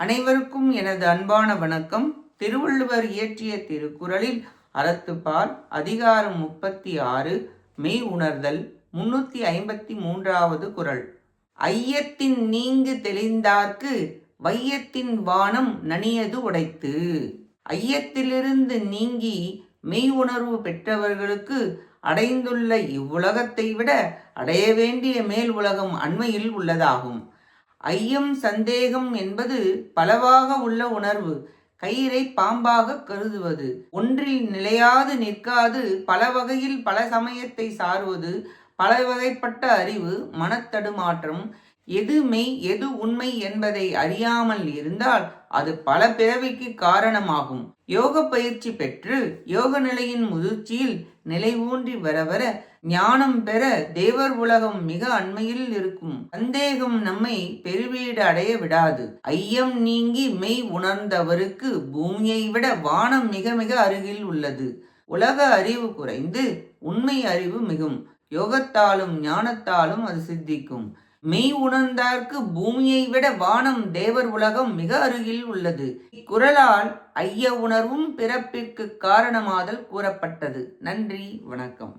அனைவருக்கும் எனது அன்பான வணக்கம். திருவள்ளுவர் இயற்றிய திருக்குறளில் அறத்துப்பால் அதிகாரம் 36 மெய் உணர்தல் 353வது குறள். ஐயத்தின் நீங்கு தெளிந்தார்க்கு வையத்தின் வானம் நனியது உடைத்து. ஐயத்திலிருந்து நீங்கி மெய் உணர்வு பெற்றவர்களுக்கு அடைந்துள்ள இவ்வுலகத்தை விட அடைய வேண்டிய மேல் உலகம் அண்மையில் உள்ளதாகும். ஐயம் சந்தேகம் என்பது பலவாக உள்ள உணர்வு. கயிறை பாம்பாக கருதுவது, ஒன்றில் நிலையாது நிற்காது பல வகையில் பல சமயத்தை சார்வது, பல வகைப்பட்ட அறிவு, மனத்தடுமாற்றம், எது மெய் எது உண்மை என்பதை அறியாமல் இருந்தால் அது பல பிறவிக்கு காரணமாகும். யோக பயிற்சி பெற்று யோக நிலையின் முதிர்ச்சியில் நிலை ஊன்றி வர வர ஞானம் பெற தேவர் உலகம் மிக அண்மையில் இருக்கும். சந்தேகம் நம்மை பெருவீடு அடைய விடாது. ஐயம் நீங்கி மெய் உணர்ந்தவருக்கு பூமியை விட வானம் மிக மிக அருகில் உள்ளது. உலக அறிவு குறைந்து உண்மை அறிவு மிகும். யோகத்தாலும் ஞானத்தாலும் அது சித்திக்கும். மெய் உணர்ந்தார்க்கு பூமியை விட வானம் தேவர் உலகம் மிக அருகில் உள்ளது. இக்குறளால் ஐய உணர்வும் பிறப்பிற்கு காரணமாதல் கூறப்பட்டது. நன்றி, வணக்கம்.